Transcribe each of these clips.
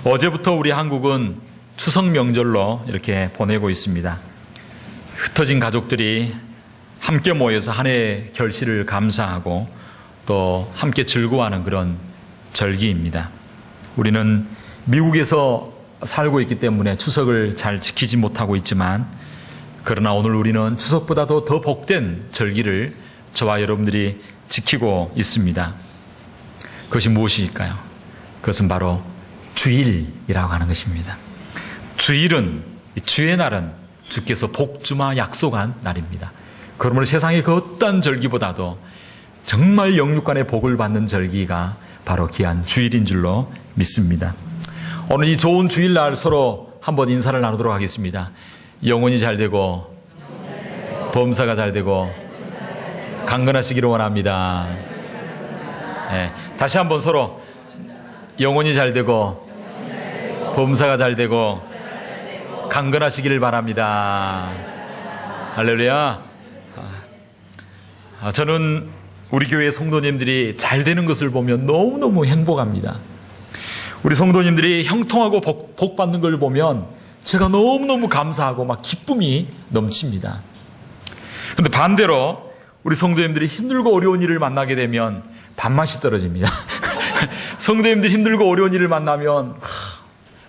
어제부터 우리 한국은 추석 명절로 이렇게 보내고 있습니다. 흩어진 가족들이 함께 모여서 한 해의 결실을 감사하고 또 함께 즐거워하는 그런 절기입니다. 우리는 미국에서 살고 있기 때문에 추석을 잘 지키지 못하고 있지만, 그러나 오늘 우리는 추석보다도 더 복된 절기를 저와 여러분들이 지키고 있습니다. 그것이 무엇일까요? 그것은 바로 주일이라고 하는 것입니다. 주일은, 주의 날은 주께서 복주마 약속한 날입니다. 그러므로 세상의 그 어떤 절기보다도 정말 영육간의 복을 받는 절기가 바로 귀한 주일인 줄로 믿습니다. 오늘 이 좋은 주일날 서로 한번 인사를 나누도록 하겠습니다. 영혼이 잘 되고 범사가 잘 되고 강건하시기를 원합니다. 네, 다시 한번 서로 영혼이 잘 되고 범사가 잘 되고 강건하시기를 바랍니다. 할렐루야. 저는 우리 교회 성도님들이 잘 되는 것을 보면 너무너무 행복합니다. 우리 성도님들이 형통하고 복 받는 걸 보면 제가 너무너무 감사하고 막 기쁨이 넘칩니다. 그런데 반대로 우리 성도님들이 힘들고 어려운 일을 만나게 되면 밥맛이 떨어집니다. 성도님들이 힘들고 어려운 일을 만나면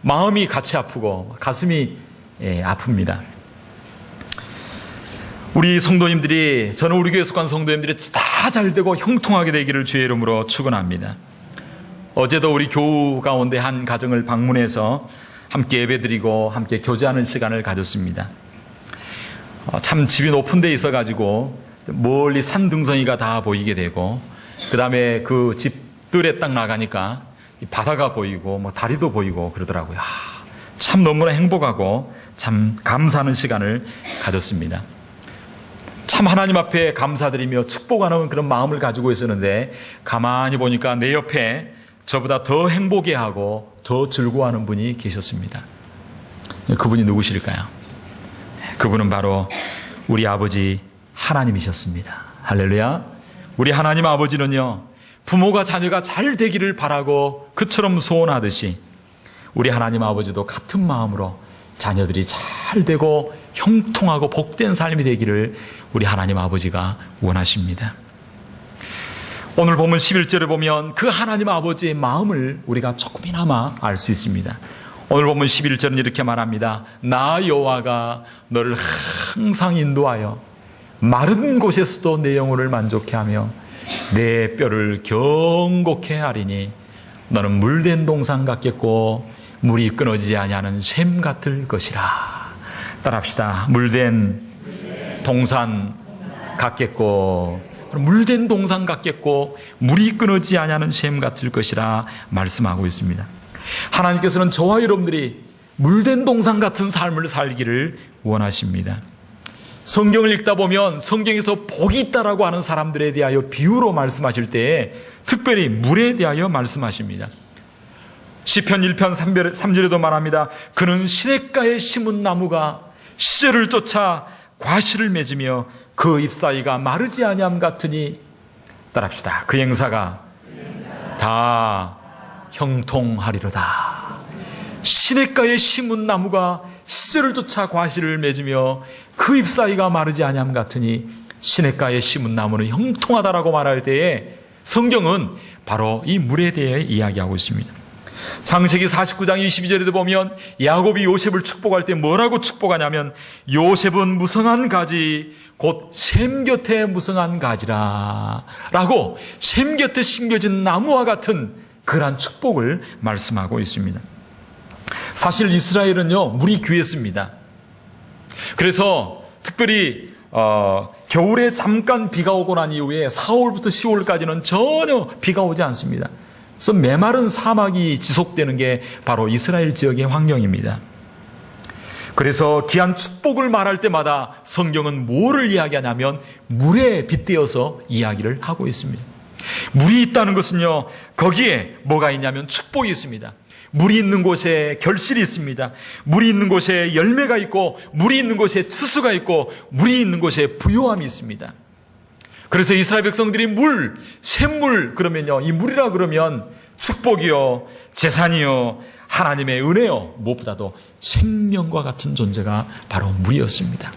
마음이 같이 아프고 가슴이 아픕니다. 우리 성도님들이, 저는 우리 교회에 속한 성도님들이 다 잘 되고 형통하게 되기를 주의 이름으로 축원합니다. 어제도 우리 교우 가운데 한 가정을 방문해서 함께 예배드리고 함께 교제하는 시간을 가졌습니다. 참 집이 높은 데 있어가지고 멀리 산 등성이가 다 보이게 되고, 그 다음에 그 집들에 딱 나가니까 바다가 보이고 뭐 다리도 보이고 그러더라고요. 참 너무나 행복하고 참 감사하는 시간을 가졌습니다. 참 하나님 앞에 감사드리며 축복하는 그런 마음을 가지고 있었는데, 가만히 보니까 내 옆에 저보다 더 행복해하고 더 즐거워하는 분이 계셨습니다. 그분이 누구실까요? 그분은 바로 우리 아버지 하나님이셨습니다. 할렐루야. 우리 하나님 아버지는요, 부모가 자녀가 잘 되기를 바라고 그처럼 소원하듯이 우리 하나님 아버지도 같은 마음으로 자녀들이 잘 되고 형통하고 복된 삶이 되기를 우리 하나님 아버지가 원하십니다. 오늘 보면 11절에 보면 그 하나님 아버지의 마음을 우리가 조금이나마 알 수 있습니다. 오늘 보면 11절은 이렇게 말합니다. 나 여호와가 너를 항상 인도하여 마른 곳에서도 내 영혼을 만족해 하며 내 뼈를 경곡해 하리니 너는 물된 동산 같겠고 물이 끊어지지 아니하는 샘 같을 것이라. 따라합시다. 물된 동산 같겠고, 물된 동산 같겠고 물이 끊어지지 아니하는 샘 같을 것이라 말씀하고 있습니다. 하나님께서는 저와 여러분들이 물된 동산 같은 삶을 살기를 원하십니다. 성경을 읽다 보면 성경에서 복이 있다라고 하는 사람들에 대하여 비유로 말씀하실 때에 특별히 물에 대하여 말씀하십니다. 시편 1편 3절에도 말합니다. 그는 시냇가에 심은 나무가 시절을 쫓아 과실을 맺으며 그 잎사이가 마르지 아니함 같으니, 따라합시다. 그 행사가 다 형통하리로다. 시냇가에 심은 나무가 시절을 쫓아 과실을 맺으며 그 잎사이가 마르지 아니함 같으니, 시냇가에 심은 나무는 형통하다라고 말할 때에 성경은 바로 이 물에 대해 이야기하고 있습니다. 창세기 49장 22절에도 보면 야곱이 요셉을 축복할 때 뭐라고 축복하냐면, 요셉은 무성한 가지 곧 샘 곁에 무성한 가지라 라고 샘 곁에 심겨진 나무와 같은 그러한 축복을 말씀하고 있습니다. 사실 이스라엘은요, 물이 귀했습니다. 그래서 특별히 겨울에 잠깐 비가 오고 난 이후에 4월부터 10월까지는 전혀 비가 오지 않습니다. 그래서 메마른 사막이 지속되는 게 바로 이스라엘 지역의 환경입니다. 그래서 귀한 축복을 말할 때마다 성경은 뭐를 이야기하냐면 물에 빗대어서 이야기를 하고 있습니다. 물이 있다는 것은요, 거기에 뭐가 있냐면 축복이 있습니다. 물이 있는 곳에 결실이 있습니다. 물이 있는 곳에 열매가 있고, 물이 있는 곳에 추수가 있고, 물이 있는 곳에 부요함이 있습니다. 그래서 이스라엘 백성들이 물, 샘물 그러면요, 이 물이라 그러면 축복이요, 재산이요, 하나님의 은혜요, 무엇보다도 생명과 같은 존재가 바로 물이었습니다.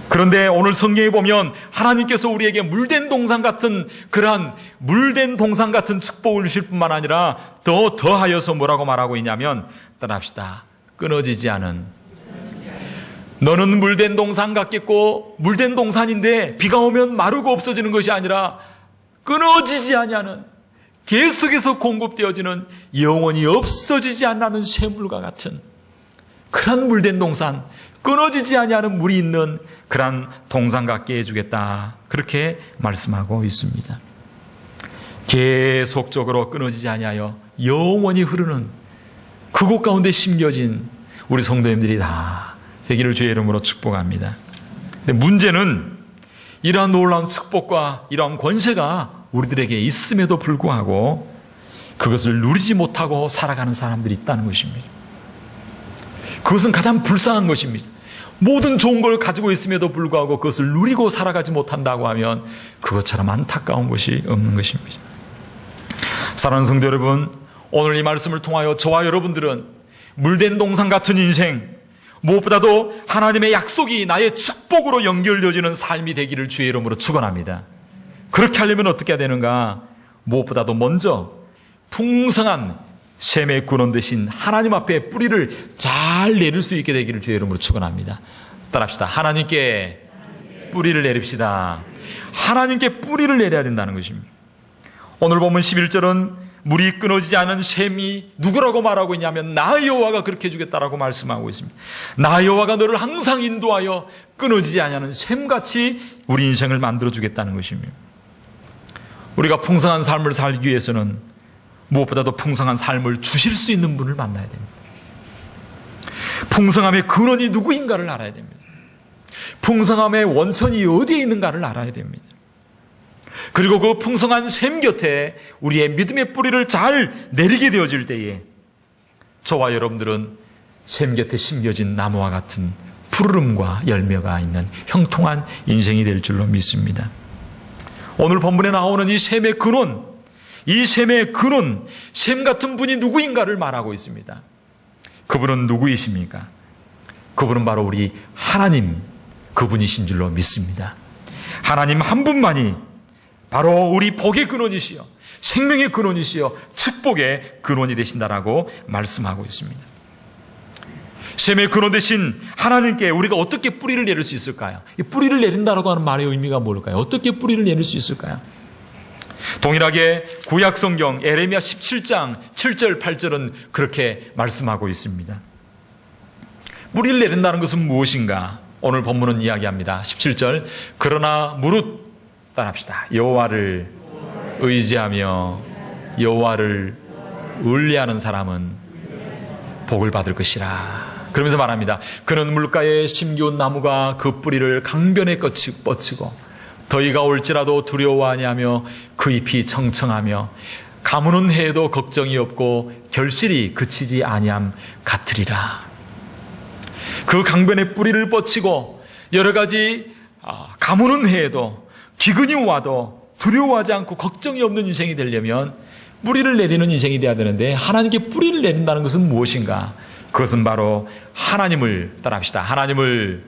그런데 오늘 성경에 보면 하나님께서 우리에게 물된 동산 같은 그러한 물된 동산 같은 축복을 주실 뿐만 아니라 더하여서 뭐라고 말하고 있냐면, 따라합시다. 끊어지지 않은. 너는 물된 동산 같겠고 물된 동산인데 비가 오면 마르고 없어지는 것이 아니라 끊어지지 아니하는, 계속해서 공급되어지는, 영원히 없어지지 않는 샘물과 같은 그런 물된 동산, 끊어지지 아니하는 물이 있는 그런 동산 같게 해주겠다, 그렇게 말씀하고 있습니다. 계속적으로 끊어지지 아니하여 영원히 흐르는 그곳 가운데 심겨진 우리 성도님들이 다 되기를 주의 이름으로 축복합니다. 근데 문제는 이러한 놀라운 축복과 이러한 권세가 우리들에게 있음에도 불구하고 그것을 누리지 못하고 살아가는 사람들이 있다는 것입니다. 그것은 가장 불쌍한 것입니다. 모든 좋은 걸 가지고 있음에도 불구하고 그것을 누리고 살아가지 못한다고 하면 그것처럼 안타까운 것이 없는 것입니다. 사랑하는 성도 여러분, 오늘 이 말씀을 통하여 저와 여러분들은 물된 동산 같은 인생, 무엇보다도 하나님의 약속이 나의 축복으로 연결되어지는 삶이 되기를 주의 이름으로 축원합니다. 그렇게 하려면 어떻게 해야 되는가? 무엇보다도 먼저 풍성한 샘의 근원 되신 하나님 앞에 뿌리를 잘 내릴 수 있게 되기를 주의 이름으로 축원합니다. 따라합시다. 하나님께 뿌리를 내립시다. 하나님께 뿌리를 내려야 된다는 것입니다. 오늘 보면 11절은 물이 끊어지지 않은 샘이 누구라고 말하고 있냐면 나 여호와가 그렇게 해주겠다라고 말씀하고 있습니다. 나 여호와가 너를 항상 인도하여 끊어지지 않는 샘같이 우리 인생을 만들어주겠다는 것입니다. 우리가 풍성한 삶을 살기 위해서는 무엇보다도 풍성한 삶을 주실 수 있는 분을 만나야 됩니다. 풍성함의 근원이 누구인가를 알아야 됩니다. 풍성함의 원천이 어디에 있는가를 알아야 됩니다. 그리고 그 풍성한 샘 곁에 우리의 믿음의 뿌리를 잘 내리게 되어질 때에 저와 여러분들은 샘 곁에 심겨진 나무와 같은 푸르름과 열매가 있는 형통한 인생이 될 줄로 믿습니다. 오늘 본문에 나오는 이 샘의 근원, 이 샘의 근원, 샘 같은 분이 누구인가를 말하고 있습니다. 그분은 누구이십니까? 그분은 바로 우리 하나님, 그분이신 줄로 믿습니다. 하나님 한 분만이 바로 우리 복의 근원이시여, 생명의 근원이시여, 축복의 근원이 되신다라고 말씀하고 있습니다. 샘의 근원 되신 하나님께 우리가 어떻게 뿌리를 내릴 수 있을까요? 이 뿌리를 내린다라고 하는 말의 의미가 뭘까요? 어떻게 뿌리를 내릴 수 있을까요? 동일하게 구약 성경 에레미야 17장 7절 8절은 그렇게 말씀하고 있습니다. 뿌리를 내린다는 것은 무엇인가? 오늘 본문은 이야기합니다. 17절, 그러나 무릇 따라합시다. 여호와를 의지하며 여호와를 의뢰하는 사람은 복을 받을 것이라. 그러면서 말합니다. 그는 물가에 심기운 나무가 그 뿌리를 강변에 뻗치고 더위가 올지라도 두려워하지 아니하며 그 잎이 청청하며 가무는 해에도 걱정이 없고 결실이 그치지 아니함 같으리라. 그 강변에 뿌리를 뻗치고 여러 가지 가무는 해에도 기근이 와도 두려워하지 않고 걱정이 없는 인생이 되려면 뿌리를 내리는 인생이 되어야 되는데, 하나님께 뿌리를 내린다는 것은 무엇인가? 그것은 바로 하나님을 따라합시다. 하나님을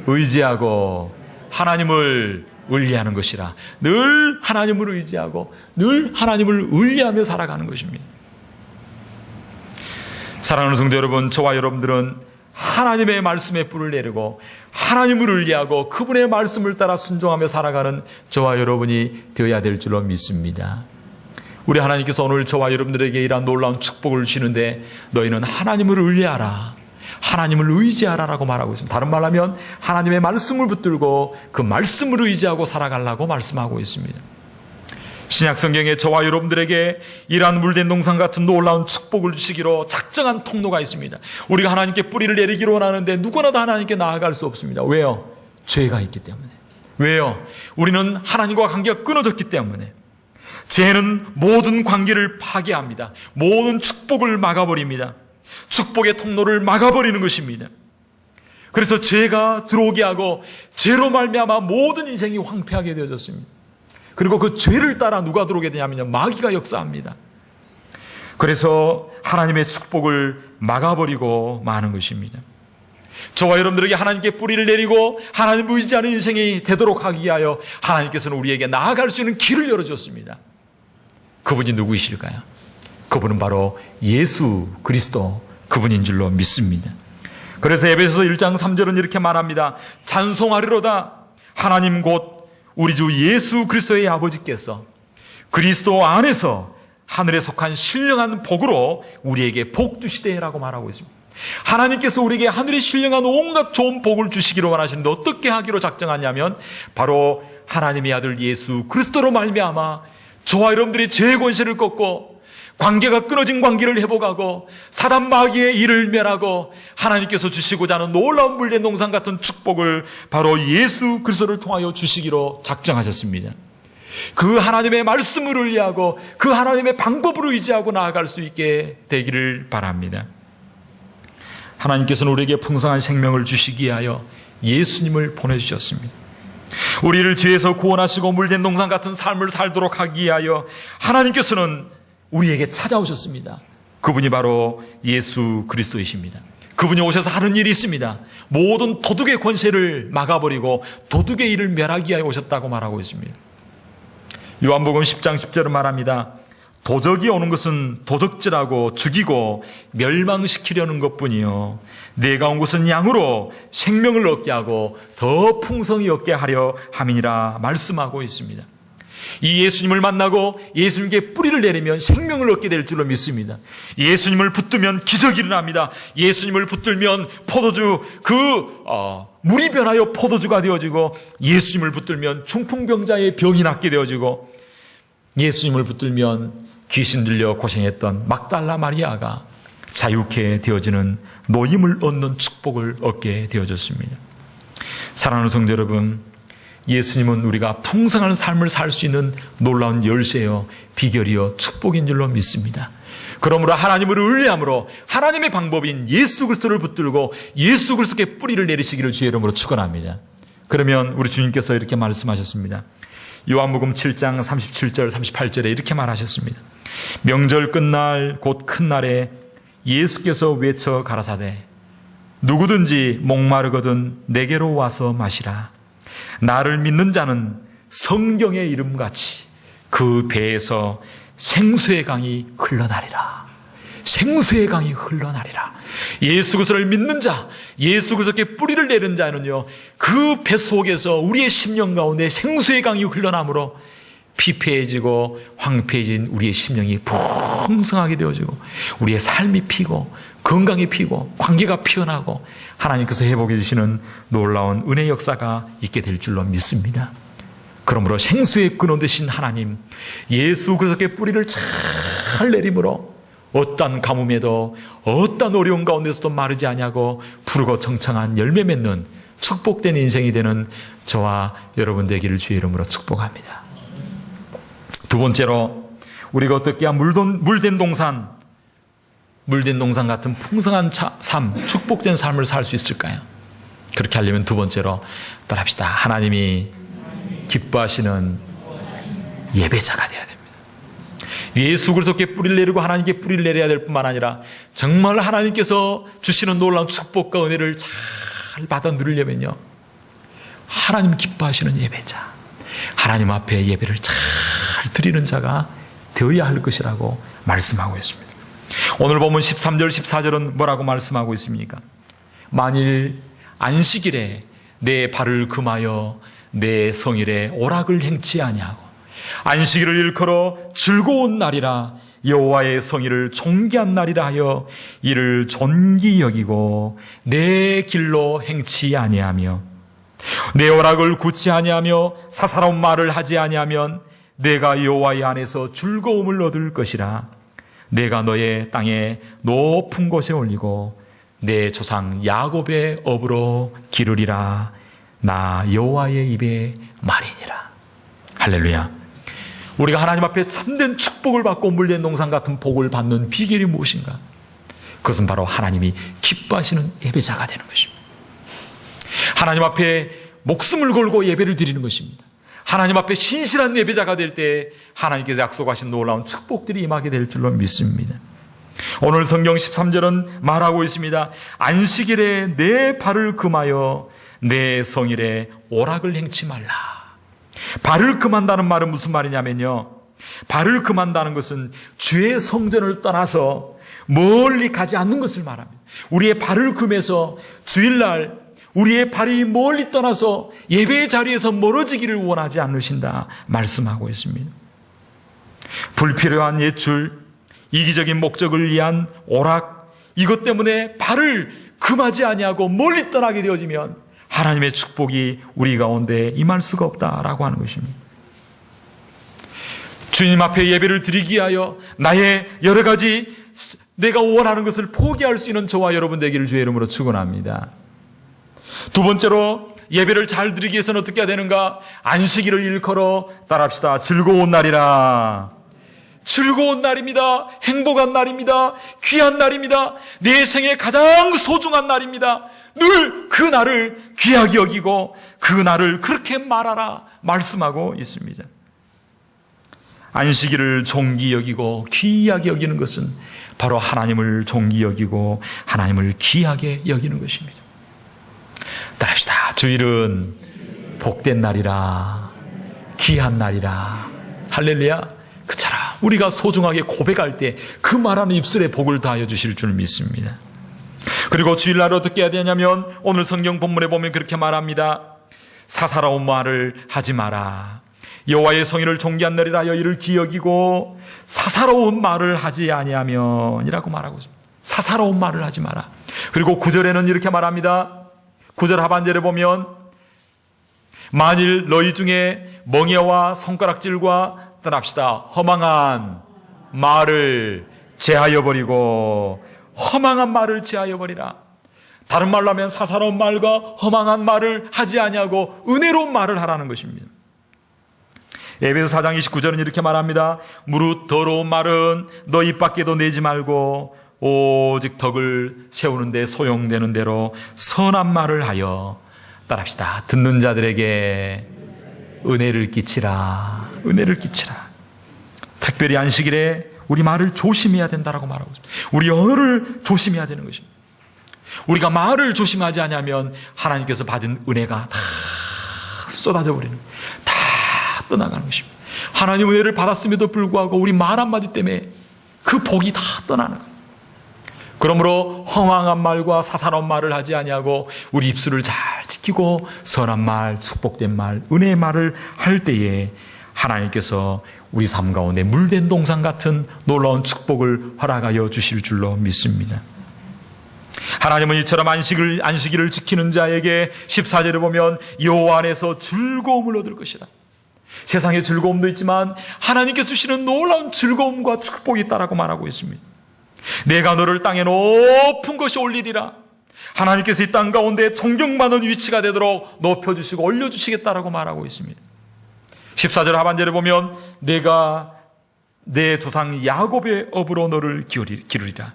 의지하고 하나님을 의뢰하는 것이라. 늘 하나님을 의지하고 늘 하나님을 의뢰하며 살아가는 것입니다. 사랑하는 성도 여러분, 저와 여러분들은 하나님의 말씀에 뿔을 내리고 하나님을 의뢰하고 그분의 말씀을 따라 순종하며 살아가는 저와 여러분이 되어야 될 줄로 믿습니다. 우리 하나님께서 오늘 저와 여러분들에게 이러한 놀라운 축복을 주시는데, 너희는 하나님을 의뢰하라, 하나님을 의지하라라고 말하고 있습니다. 다른 말로 하면 하나님의 말씀을 붙들고 그 말씀을 의지하고 살아가려고 말씀하고 있습니다. 신약 성경에 저와 여러분들에게 이러한 물된 동산 같은 놀라운 축복을 주시기로 작정한 통로가 있습니다. 우리가 하나님께 뿌리를 내리기로 원하는데 누구나 다 하나님께 나아갈 수 없습니다. 왜요? 죄가 있기 때문에. 왜요? 우리는 하나님과 관계가 끊어졌기 때문에. 죄는 모든 관계를 파괴합니다. 모든 축복을 막아버립니다. 축복의 통로를 막아버리는 것입니다. 그래서 죄가 들어오게 하고 죄로 말미암아 모든 인생이 황폐하게 되어졌습니다. 그리고 그 죄를 따라 누가 들어오게 되냐면요, 마귀가 역사합니다. 그래서 하나님의 축복을 막아버리고 마는 것입니다. 저와 여러분들에게 하나님께 뿌리를 내리고 하나님을 의지하는 인생이 되도록 하기 위하여 하나님께서는 우리에게 나아갈 수 있는 길을 열어줬습니다. 그분이 누구이실까요? 그분은 바로 예수 그리스도, 그분인 줄로 믿습니다. 그래서 에베소서 1장 3절은 이렇게 말합니다. 찬송하리로다. 하나님 곧 우리 주 예수 그리스도의 아버지께서 그리스도 안에서 하늘에 속한 신령한 복으로 우리에게 복 주시되라고 말하고 있습니다. 하나님께서 우리에게 하늘에 신령한 온갖 좋은 복을 주시기로 원하시는데 어떻게 하기로 작정하냐면 바로 하나님의 아들 예수 그리스도로 말미암아 저와 여러분들이 죄의 권세를 꺾고 관계가 끊어진 관계를 회복하고 사단 마귀의 일을 멸하고 하나님께서 주시고자 하는 놀라운 물된 동산 같은 축복을 바로 예수 그리스도를 통하여 주시기로 작정하셨습니다. 그 하나님의 말씀을 의지하고 그 하나님의 방법을 의지하고 나아갈 수 있게 되기를 바랍니다. 하나님께서는 우리에게 풍성한 생명을 주시기 위하여 예수님을 보내주셨습니다. 우리를 죄에서 구원하시고 물된 동산 같은 삶을 살도록 하기 위하여 하나님께서는 우리에게 찾아오셨습니다. 그분이 바로 예수 그리스도이십니다. 그분이 오셔서 하는 일이 있습니다. 모든 도둑의 권세를 막아버리고 도둑의 일을 멸하기 위하여 오셨다고 말하고 있습니다. 요한복음 10장 10절은 말합니다. 도적이 오는 것은 도적질하고 죽이고 멸망시키려는 것뿐이요 내가 온 것은 양으로 생명을 얻게 하고 더 풍성히 얻게 하려 함이니라 말씀하고 있습니다. 이 예수님을 만나고 예수님께 뿌리를 내리면 생명을 얻게 될 줄로 믿습니다. 예수님을 붙들면 기적이 일어납니다. 예수님을 붙들면 포도주 물이 변하여 포도주가 되어지고 예수님을 붙들면 중풍병자의 병이 낫게 되어지고 예수님을 붙들면 귀신 들려 고생했던 막달라 마리아가 자유케 되어지는 노임을 얻는 축복을 얻게 되어졌습니다. 사랑하는 성도 여러분, 예수님은 우리가 풍성한 삶을 살 수 있는 놀라운 열쇠요, 비결이요, 축복인 줄로 믿습니다. 그러므로 하나님을 의뢰함으로 하나님의 방법인 예수 그리스도를 붙들고 예수 그리스도께 뿌리를 내리시기를 주의 이름으로 축원합니다. 그러면 우리 주님께서 이렇게 말씀하셨습니다. 요한복음 7장 37절 38절에 이렇게 말하셨습니다. 명절 끝날 곧 큰 날에 예수께서 외쳐 가라사대 누구든지 목마르거든 내게로 와서 마시라. 나를 믿는 자는 성경의 이름같이 그 배에서 생수의 강이 흘러나리라. 생수의 강이 흘러나리라. 예수 그리스도를 믿는 자, 예수 그리스도께 뿌리를 내린 자는요, 그 배 속에서 우리의 심령 가운데 생수의 강이 흘러나므로 피폐해지고 황폐해진 우리의 심령이 풍성하게 되어지고 우리의 삶이 피고 건강이 피고 관계가 피어나고 하나님께서 회복해 주시는 놀라운 은혜 역사가 있게 될 줄로 믿습니다. 그러므로 생수의 근원 되신 하나님, 예수 그리스도께 뿌리를 잘 내림으로 어떤 가뭄에도 어떤 어려운 가운데서도 마르지 아니하고 푸르고 청청한 열매 맺는 축복된 인생이 되는 저와 여러분 되기를 주의 이름으로 축복합니다. 두 번째로 우리가 어떻게 물된 동산 같은 풍성한 삶, 축복된 삶을 살 수 있을까요? 그렇게 하려면 두 번째로 따라합시다. 하나님이 기뻐하시는 예배자가 되어야 됩니다. 예수 그리스도께 뿌리를 내리고 하나님께 뿌리를 내려야 될 뿐만 아니라 정말 하나님께서 주시는 놀라운 축복과 은혜를 잘 받아 누리려면요, 하나님 기뻐하시는 예배자, 하나님 앞에 예배를 잘 드리는 자가 되어야 할 것이라고 말씀하고 있습니다. 오늘 보면 13절 14절은 뭐라고 말씀하고 있습니까? 만일 안식일에 내 발을 금하여 내 성일에 오락을 행치 아니하고 안식일을 일컬어 즐거운 날이라 여호와의 성일을 존귀한 날이라 하여 이를 존귀 여기고 내 길로 행치 아니하며 내 오락을 굳지 아니하며 사사로운 말을 하지 아니하면 내가 여호와의 안에서 즐거움을 얻을 것이라. 내가 너의 땅에 높은 곳에 올리고 내 조상 야곱의 업으로 기르리라. 나 여호와의 입의 말이니라. 할렐루야. 우리가 하나님 앞에 참된 축복을 받고 물된 동산 같은 복을 받는 비결이 무엇인가? 그것은 바로 하나님이 기뻐하시는 예배자가 되는 것입니다. 하나님 앞에 목숨을 걸고 예배를 드리는 것입니다. 하나님 앞에 신실한 예배자가 될 때 하나님께서 약속하신 놀라운 축복들이 임하게 될 줄로 믿습니다. 오늘 성경 13절은 말하고 있습니다. 안식일에 내 발을 금하여 내 성일에 오락을 행치 말라. 발을 금한다는 말은 무슨 말이냐면요, 발을 금한다는 것은 주의 성전을 떠나서 멀리 가지 않는 것을 말합니다. 우리의 발을 금해서 주일날 우리의 발이 멀리 떠나서 예배의 자리에서 멀어지기를 원하지 않으신다 말씀하고 있습니다. 불필요한 예출, 이기적인 목적을 위한 오락, 이것 때문에 발을 금하지 아니하고 멀리 떠나게 되어지면 하나님의 축복이 우리 가운데 임할 수가 없다라고 하는 것입니다. 주님 앞에 예배를 드리기 위하여 나의 여러 가지 내가 원하는 것을 포기할 수 있는 저와 여러분 되기를 주의 이름으로 축원합니다. 두 번째로 예배를 잘 드리기 위해서는 어떻게 해야 되는가? 안식일을 일컬어 따라합시다. 즐거운 날이라. 즐거운 날입니다. 행복한 날입니다. 귀한 날입니다. 내 생에 가장 소중한 날입니다. 늘 그 날을 귀하게 여기고 그 날을 그렇게 말하라 말씀하고 있습니다. 안식일을 존귀 여기고 귀하게 여기는 것은 바로 하나님을 존귀 여기고 하나님을 귀하게 여기는 것입니다. 따라합시다. 주일은 복된 날이라, 귀한 날이라. 할렐루야. 그처럼 우리가 소중하게 고백할 때 그 말하는 입술에 복을 다하여 주실 줄 믿습니다. 그리고 주일날 어떻게 해야 되냐면 오늘 성경 본문에 보면 그렇게 말합니다. 사사로운 말을 하지 마라. 여호와의 성일을 존귀한 날이라 여의를 기여기고 사사로운 말을 하지 아니하면 이라고 말하고 있습니다. 사사로운 말을 하지 마라. 그리고 9절에는 이렇게 말합니다. 9절 하반절에 보면 만일 너희 중에 멍에와 손가락질과 떠납시다. 허망한 말을 제하여 버리고 허망한 말을 제하여 버리라. 다른 말로 하면 사사로운 말과 허망한 말을 하지 아니하고 은혜로운 말을 하라는 것입니다. 에베소 4장 29절은 이렇게 말합니다. 무릇 더러운 말은 너 입 밖에도 내지 말고 오직 덕을 세우는 데 소용되는 대로 선한 말을 하여 따라합시다. 듣는 자들에게 은혜를 끼치라. 은혜를 끼치라. 특별히 안식일에 우리 말을 조심해야 된다라고 말하고 있습니다. 우리 언어를 조심해야 되는 것입니다. 우리가 말을 조심하지 않으면 하나님께서 받은 은혜가 다 쏟아져 버리는, 다 떠나가는 것입니다. 하나님 은혜를 받았음에도 불구하고 우리 말 한마디 때문에 그 복이 다 떠나는 거예요. 그러므로 허망한 말과 사사로운 말을 하지 아니하고 우리 입술을 잘 지키고 선한 말, 축복된 말, 은혜의 말을 할 때에 하나님께서 우리 삶 가운데 물된 동산 같은 놀라운 축복을 허락하여 주실 줄로 믿습니다. 하나님은 이처럼 안식일을 지키는 자에게 14절에 보면 여호와 안에서 즐거움을 얻을 것이라. 세상에 즐거움도 있지만 하나님께서 주시는 놀라운 즐거움과 축복이 있다라고 말하고 있습니다. 내가 너를 땅에 높은 것이 올리리라. 하나님께서 이 땅 가운데 존경받는 위치가 되도록 높여주시고 올려주시겠다라고 말하고 있습니다. 14절 하반절에 보면 내가 내 조상 야곱의 업으로 너를 기르리라.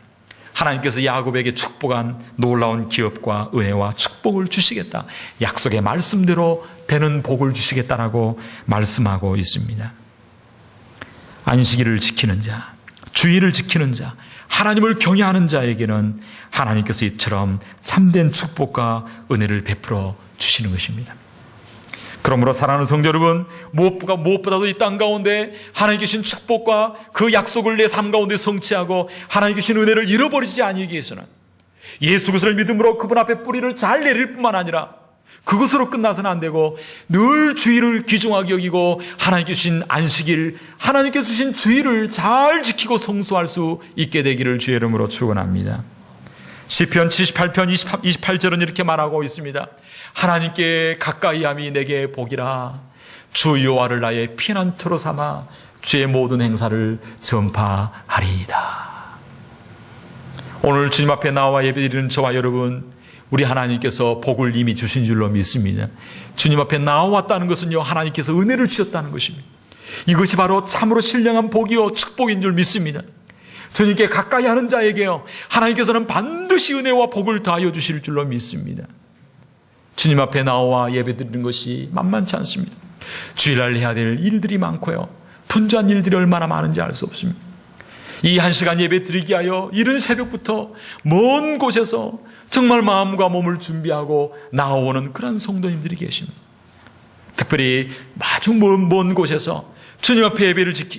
하나님께서 야곱에게 축복한 놀라운 기업과 은혜와 축복을 주시겠다. 약속의 말씀대로 되는 복을 주시겠다라고 말씀하고 있습니다. 안식일을 지키는 자, 주일을 지키는 자, 하나님을 경외하는 자에게는 하나님께서 이처럼 참된 축복과 은혜를 베풀어 주시는 것입니다. 그러므로 사랑하는 성도 여러분, 무엇보다도 이 땅 가운데 하나님 계신 축복과 그 약속을 내 삶 가운데 성취하고 하나님 계신 은혜를 잃어버리지 아니하기 위해서는 예수 그리스도를 믿음으로 그분 앞에 뿌리를 잘 내릴 뿐만 아니라 그것으로 끝나서는 안 되고 늘 주일을 귀중하게 여기고 하나님 계신 안식일, 하나님께서 주신 주일을 잘 지키고 성수할 수 있게 되기를 주의 이름으로 축원합니다. 시편 78편 28절은 이렇게 말하고 있습니다. 하나님께 가까이함이 내게 복이라. 주 여호와를 나의 피난처로 삼아 주의 모든 행사를 전파하리이다. 오늘 주님 앞에 나와 예배드리는 저와 여러분, 우리 하나님께서 복을 이미 주신 줄로 믿습니다. 주님 앞에 나와왔다는 것은요, 하나님께서 은혜를 주셨다는 것입니다. 이것이 바로 참으로 신령한 복이요 축복인 줄 믿습니다. 주님께 가까이 하는 자에게요, 하나님께서는 반드시 은혜와 복을 더하여 주실 줄로 믿습니다. 주님 앞에 나와 예배드리는 것이 만만치 않습니다. 주일날 해야 될 일들이 많고요. 분주한 일들이 얼마나 많은지 알 수 없습니다. 이 1시간 예배 드리기 위하여 이른 새벽부터 먼 곳에서 정말 마음과 몸을 준비하고 나오는 그런 성도님들이 계십니다. 특별히 아주 먼 곳에서 주님 앞에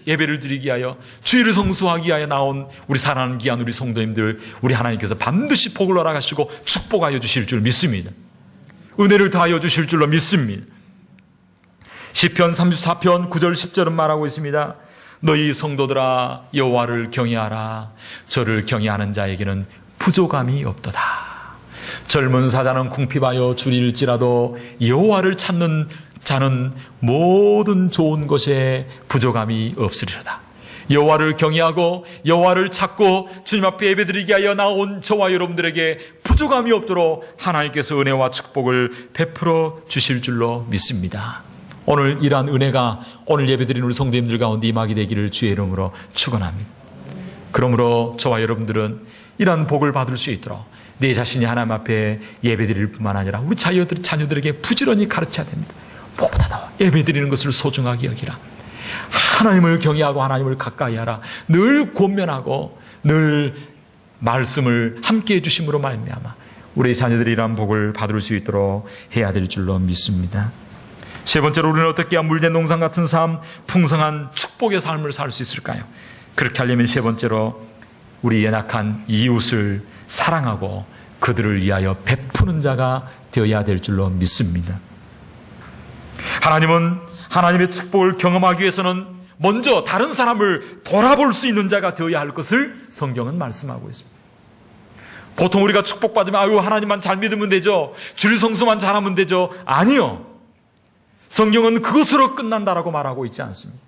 예배를 드리기 위하여 주일을 성수하기 위하여 나온 우리 사랑하는 귀한 우리 성도님들, 우리 하나님께서 반드시 복을 허락하시고 축복하여 주실 줄 믿습니다. 은혜를 더하여 주실 줄로 믿습니다. 시편 34편 9절 10절은 말하고 있습니다. 너희 성도들아 여호와를 경외하라. 저를 경외하는 자에게는 부족함이 없도다. 젊은 사자는 궁핍하여 줄일지라도 여호와를 찾는 자는 모든 좋은 것에 부족함이 없으리로다. 여호와를 경외하고 여호와를 찾고 주님 앞에 예배드리기 위하여 나온 저와 여러분들에게 부족함이 없도록 하나님께서 은혜와 축복을 베풀어 주실 줄로 믿습니다. 오늘 이러한 은혜가 오늘 예배드리는 우리 성도님들 가운데 임하게 되기를 주의 이름으로 축원합니다. 그러므로 저와 여러분들은 이러한 복을 받을 수 있도록 내 자신이 하나님 앞에 예배드릴 뿐만 아니라 우리 자녀들에게 부지런히 가르쳐야 됩니다. 무엇보다도 예배드리는 것을 소중하게 여기라. 하나님을 경외하고 하나님을 가까이 하라. 늘 권면하고 늘 말씀을 함께 해주심으로 말미암아 우리 자녀들이 이러한 복을 받을 수 있도록 해야 될 줄로 믿습니다. 세 번째로 우리는 어떻게 해야 물된 농산 같은 삶, 풍성한 축복의 삶을 살 수 있을까요? 그렇게 하려면 세 번째로 우리 연약한 이웃을 사랑하고 그들을 위하여 베푸는 자가 되어야 될 줄로 믿습니다. 하나님은 하나님의 축복을 경험하기 위해서는 먼저 다른 사람을 돌아볼 수 있는 자가 되어야 할 것을 성경은 말씀하고 있습니다. 보통 우리가 축복받으면 아유 하나님만 잘 믿으면 되죠. 주일 성수만 잘하면 되죠. 아니요. 성경은 그것으로 끝난다라고 말하고 있지 않습니다.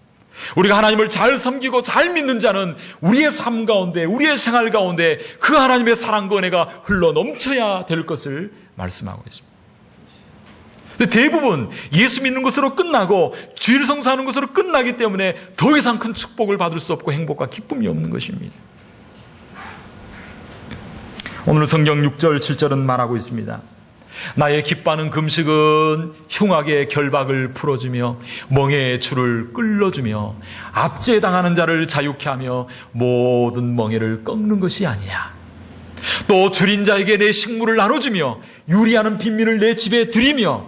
우리가 하나님을 잘 섬기고 잘 믿는 자는 우리의 삶 가운데 우리의 생활 가운데 그 하나님의 사랑과 은혜가 흘러 넘쳐야 될 것을 말씀하고 있습니다. 대부분 예수 믿는 것으로 끝나고 주일 성수하는 것으로 끝나기 때문에 더 이상 큰 축복을 받을 수 없고 행복과 기쁨이 없는 것입니다. 오늘 성경 6절 7절은 말하고 있습니다. 나의 기뻐하는 금식은 흉악의 결박을 풀어주며 멍에의 줄을 끌어주며 압제당하는 자를 자유케 하며 모든 멍에를 꺾는 것이 아니냐. 또 줄인 자에게 내 식물을 나눠주며 유리하는 빈민을 내 집에 들이며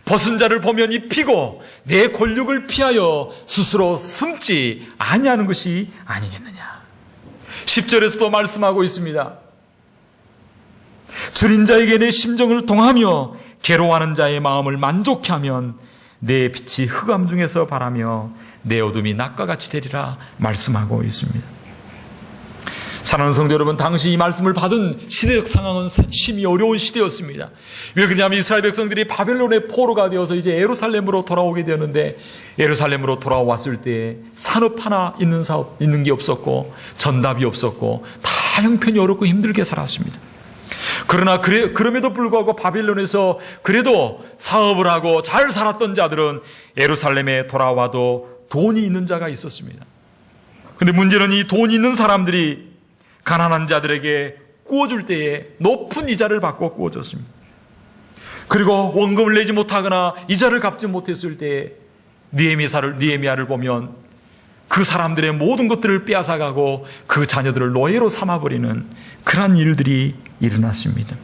벗은 자를 보면 입히고 내 권력을 피하여 스스로 숨지 아니하는 것이 아니겠느냐. 10절에서도 말씀하고 있습니다. 줄인 자에게 내 심정을 동하며 괴로워하는 자의 마음을 만족케 하면 내 빛이 흑암 중에서 바라며 내 어둠이 낮과 같이 되리라 말씀하고 있습니다. 사랑하는 성도 여러분, 당시 이 말씀을 받은 시대적 상황은 심히 어려운 시대였습니다. 왜 그러냐면 이스라엘 백성들이 바벨론의 포로가 되어서 이제 예루살렘으로 돌아오게 되었는데 예루살렘으로 돌아왔을 때 산업 하나 있는 게 없었고 전답이 없었고 다 형편이 어렵고 힘들게 살았습니다. 그러나 그럼에도 불구하고 바벨론에서 그래도 사업을 하고 잘 살았던 자들은 예루살렘에 돌아와도 돈이 있는 자가 있었습니다. 그런데 문제는 이 돈이 있는 사람들이 가난한 자들에게 구워줄 때에 높은 이자를 받고 구워줬습니다. 그리고 원금을 내지 못하거나 이자를 갚지 못했을 때에 느헤미야를 보면 그 사람들의 모든 것들을 빼앗아가고 그 자녀들을 노예로 삼아버리는 그런 일들이 일어났습니다.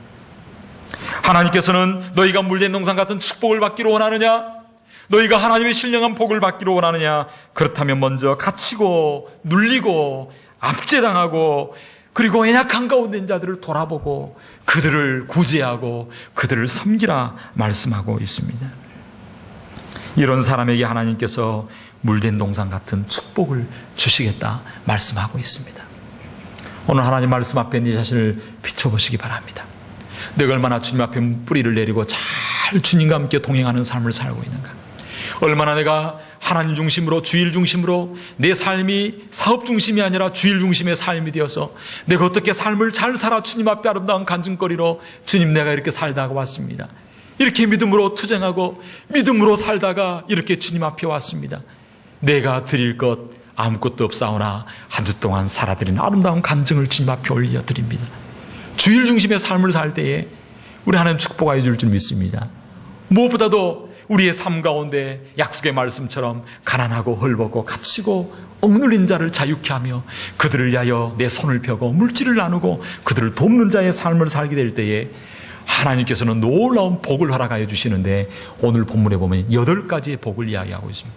하나님께서는 너희가 물된 농산 같은 축복을 받기를 원하느냐? 너희가 하나님의 신령한 복을 받기를 원하느냐? 그렇다면 먼저 갇히고 눌리고 압제당하고 그리고 연약한 가운데 있는 자들을 돌아보고 그들을 구제하고 그들을 섬기라 말씀하고 있습니다. 이런 사람에게 하나님께서 물된 동산 같은 축복을 주시겠다 말씀하고 있습니다. 오늘 하나님 말씀 앞에 네 자신을 비춰보시기 바랍니다. 내가 얼마나 주님 앞에 뿌리를 내리고 잘 주님과 함께 동행하는 삶을 살고 있는가. 얼마나 내가 하나님 중심으로 주일 중심으로 내 삶이 사업 중심이 아니라 주일 중심의 삶이 되어서 내가 어떻게 삶을 잘 살아 주님 앞에 아름다운 간증거리로 주님 내가 이렇게 살다가 왔습니다. 이렇게 믿음으로 투쟁하고 믿음으로 살다가 이렇게 주님 앞에 왔습니다. 내가 드릴 것 아무것도 없사오나 한 주 동안 살아드린 아름다운 간증을 주님 앞에 올려드립니다. 주일 중심의 삶을 살 때에 우리 하나님 축복하여 줄 줄 믿습니다. 무엇보다도 우리의 삶 가운데 약속의 말씀처럼 가난하고 헐벗고 갇히고 억눌린 자를 자유케 하며 그들을 위하여 내 손을 펴고 물질을 나누고 그들을 돕는 자의 삶을 살게 될 때에 하나님께서는 놀라운 복을 허락하여 주시는데, 오늘 본문에 보면 8가지의 복을 이야기하고 있습니다.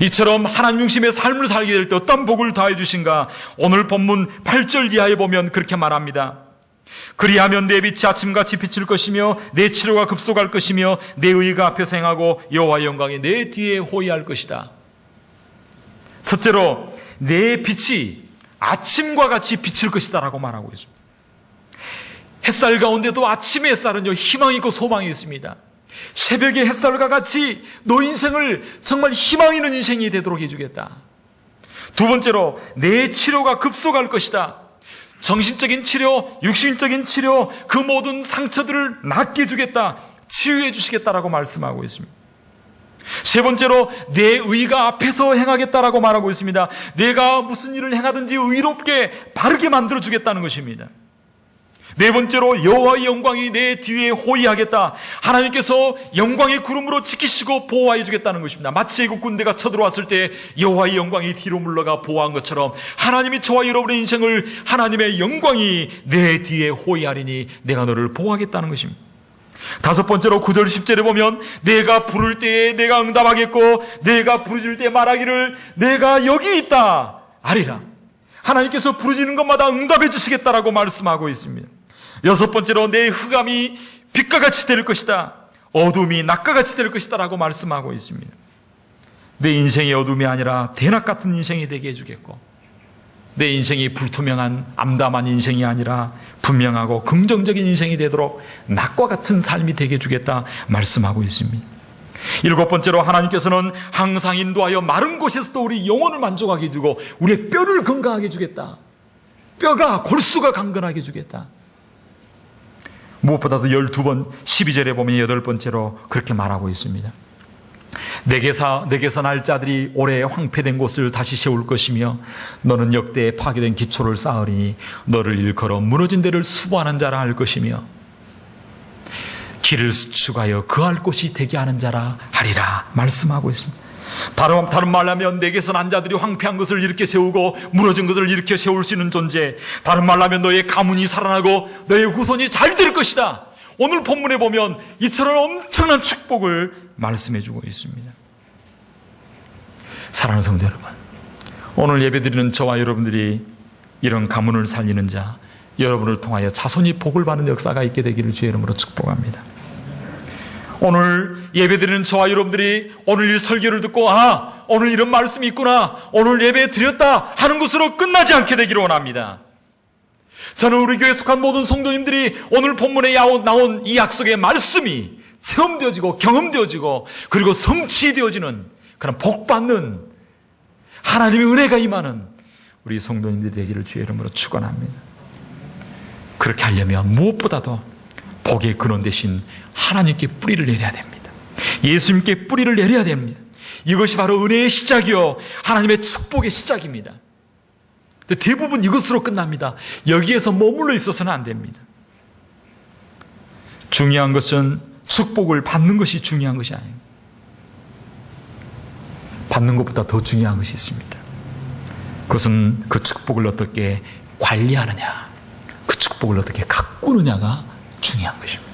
이처럼 하나님 중심의 삶을 살게 될 때 어떤 복을 더해 주신가? 오늘 본문 8절 이하에 보면 그렇게 말합니다. 그리하면 내 빛이 아침같이 비칠 것이며 내 치료가 급속할 것이며 내 의가 앞에서 행하고 여호와의 영광이 내 뒤에 호위할 것이다. 첫째로 내 빛이 아침과 같이 비칠 것이다 라고 말하고 있습니다. 햇살 가운데도 아침의 햇살은요, 희망이 있고 소망이 있습니다. 새벽의 햇살과 같이 너 인생을 정말 희망 있는 인생이 되도록 해주겠다. 두 번째로 내 치료가 급속할 것이다. 정신적인 치료, 육신적인 치료, 그 모든 상처들을 낫게 해주겠다, 치유해 주시겠다라고 말씀하고 있습니다. 세 번째로 내 의가 앞에서 행하겠다라고 말하고 있습니다. 내가 무슨 일을 행하든지 의롭게 바르게 만들어주겠다는 것입니다. 네 번째로 여호와의 영광이 내 뒤에 호위하겠다. 하나님께서 영광의 구름으로 지키시고 보호해 주겠다는 것입니다. 마치 애국 군대가 쳐들어왔을 때 여호와의 영광이 뒤로 물러가 보호한 것처럼 하나님이 저와 여러분의 인생을 하나님의 영광이 내 뒤에 호위하리니 내가 너를 보호하겠다는 것입니다. 다섯 번째로 9절 10절에 보면 내가 부를 때에 내가 응답하겠고 내가 부르짖을 때 말하기를 내가 여기 있다 아리라. 하나님께서 부르짖는 것마다 응답해 주시겠다라고 말씀하고 있습니다. 여섯 번째로 내 흑암이 빛과 같이 될 것이다. 어둠이 낮과 같이 될 것이다 라고 말씀하고 있습니다. 내 인생의 어둠이 아니라 대낮 같은 인생이 되게 해주겠고, 내 인생이 불투명한 암담한 인생이 아니라 분명하고 긍정적인 인생이 되도록 낮과 같은 삶이 되게 해주겠다 말씀하고 있습니다. 일곱 번째로 하나님께서는 항상 인도하여 마른 곳에서도 우리 영혼을 만족하게 해주고 우리의 뼈를 건강하게 해주겠다. 뼈가 골수가 강건하게 해주겠다. 무엇보다도 12번 12절에 보면 여덟 번째로 그렇게 말하고 있습니다. 내게서 날 자들이 오래 황폐된 곳을 다시 세울 것이며 너는 역대에 파괴된 기초를 쌓으리니 너를 일컬어 무너진 데를 수보하는 자라 할 것이며 길을 수축하여 거할 곳이 되게 하는 자라 하리라 말씀하고 있습니다. 다른 말로 하면 내게서 난 자들이 황폐한 것을 일으켜 세우고 무너진 것을 일으켜 세울 수 있는 존재, 다른 말로 하면 너의 가문이 살아나고 너의 후손이 잘 될 것이다. 오늘 본문에 보면 이처럼 엄청난 축복을 말씀해 주고 있습니다. 사랑하는 성도 여러분, 오늘 예배드리는 저와 여러분들이 이런 가문을 살리는 자, 여러분을 통하여 자손이 복을 받는 역사가 있게 되기를 주의 이름으로 축복합니다. 오늘 예배드리는 저와 여러분들이 오늘 이 설교를 듣고 오늘 이런 말씀이 있구나, 오늘 예배 드렸다 하는 것으로 끝나지 않게 되기를 원합니다. 저는 우리 교회에 속한 모든 성도님들이 오늘 본문에 나온 이 약속의 말씀이 체험되어지고 경험되어지고 그리고 성취되어지는 그런 복받는 하나님의 은혜가 임하는 우리 성도님들이 되기를 주의 이름으로 축원합니다. 그렇게 하려면 무엇보다도 복의 근원 대신 하나님께 뿌리를 내려야 됩니다. 예수님께 뿌리를 내려야 됩니다. 이것이 바로 은혜의 시작이요 하나님의 축복의 시작입니다. 근데 대부분 이것으로 끝납니다. 여기에서 머물러 있어서는 안 됩니다. 중요한 것은 축복을 받는 것이 중요한 것이 아닙니다. 받는 것보다 더 중요한 것이 있습니다. 그것은 그 축복을 어떻게 관리하느냐, 그 축복을 어떻게 가꾸느냐가 중요한 것입니다.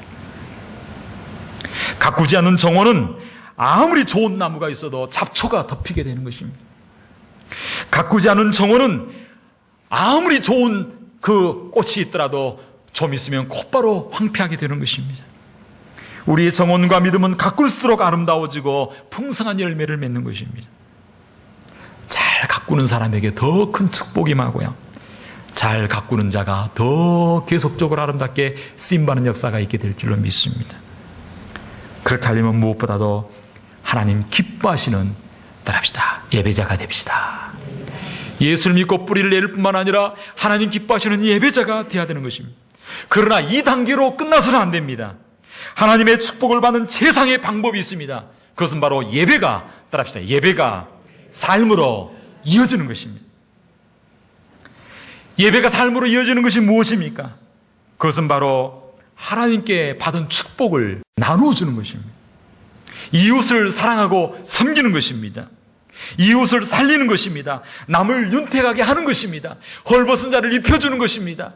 가꾸지 않는 정원은 아무리 좋은 나무가 있어도 잡초가 덮이게 되는 것입니다. 가꾸지 않은 정원은 아무리 좋은 그 꽃이 있더라도 좀 있으면 곧바로 황폐하게 되는 것입니다. 우리의 정원과 믿음은 가꿀수록 아름다워지고 풍성한 열매를 맺는 것입니다. 잘 가꾸는 사람에게 더 큰 축복이 임하고요, 잘 가꾸는 자가 더 계속적으로 아름답게 쓰임받는 역사가 있게 될 줄로 믿습니다. 그렇게 하려면 무엇보다도 하나님 기뻐하시는 따라합시다. 예배자가 됩시다. 예수를 믿고 뿌리를 내릴 뿐만 아니라 하나님 기뻐하시는 예배자가 되어야 되는 것입니다. 그러나 이 단계로 끝나서는 안 됩니다. 하나님의 축복을 받는 최상의 방법이 있습니다. 그것은 바로 예배가, 따라합시다, 예배가 삶으로 이어지는 것입니다. 예배가 삶으로 이어지는 것이 무엇입니까? 그것은 바로 하나님께 받은 축복을 나누어 주는 것입니다. 이웃을 사랑하고 섬기는 것입니다. 이웃을 살리는 것입니다. 남을 윤택하게 하는 것입니다. 헐벗은 자를 입혀주는 것입니다.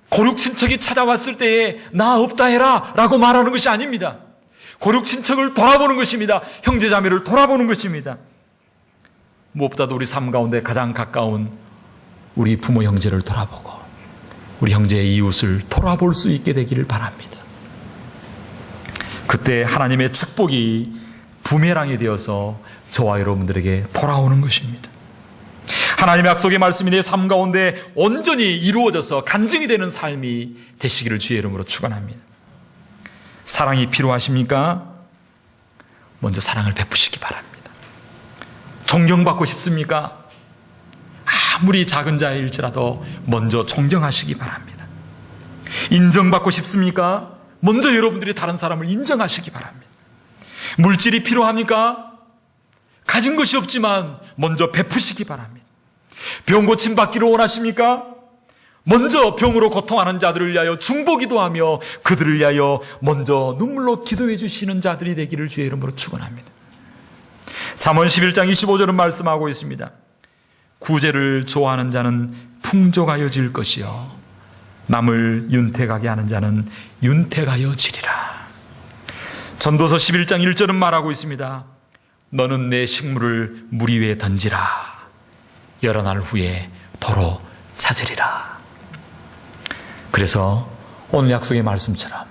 고륙 친척이 찾아왔을 때에 나 없다 해라 라고 말하는 것이 아닙니다. 고륙 친척을 돌아보는 것입니다. 형제 자매를 돌아보는 것입니다. 무엇보다도 우리 삶 가운데 가장 가까운 우리 부모 형제를 돌아보고 우리 형제의 이웃을 돌아볼 수 있게 되기를 바랍니다. 그때 하나님의 축복이 부메랑이 되어서 저와 여러분들에게 돌아오는 것입니다. 하나님의 약속의 말씀이 내 삶 가운데 온전히 이루어져서 간증이 되는 삶이 되시기를 주의 이름으로 축원합니다. 사랑이 필요하십니까? 먼저 사랑을 베푸시기 바랍니다. 존경받고 싶습니까? 아무리 작은 자일지라도 먼저 존경하시기 바랍니다. 인정받고 싶습니까? 먼저 여러분들이 다른 사람을 인정하시기 바랍니다. 물질이 필요합니까? 가진 것이 없지만 먼저 베푸시기 바랍니다. 병 고침 받기를 원하십니까? 먼저 병으로 고통하는 자들을 위하여 중보기도하며 그들을 위하여 먼저 눈물로 기도해 주시는 자들이 되기를 주의 이름으로 축원합니다. 잠언 11장 25절은 말씀하고 있습니다. 구제를 좋아하는 자는 풍족하여질 것이요 남을 윤택하게 하는 자는 윤택하여지리라. 전도서 11장 1절은 말하고 있습니다. 너는 내 식물을 물 위에 던지라. 여러 날 후에 도로 찾으리라. 그래서 오늘 약속의 말씀처럼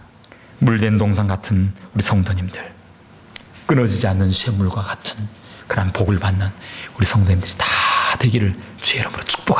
물된 동산 같은 우리 성도님들, 끊어지지 않는 샘물과 같은 그런 복을 받는 우리 성도님들이 다 되기를 주의 이름으로 축복합니다.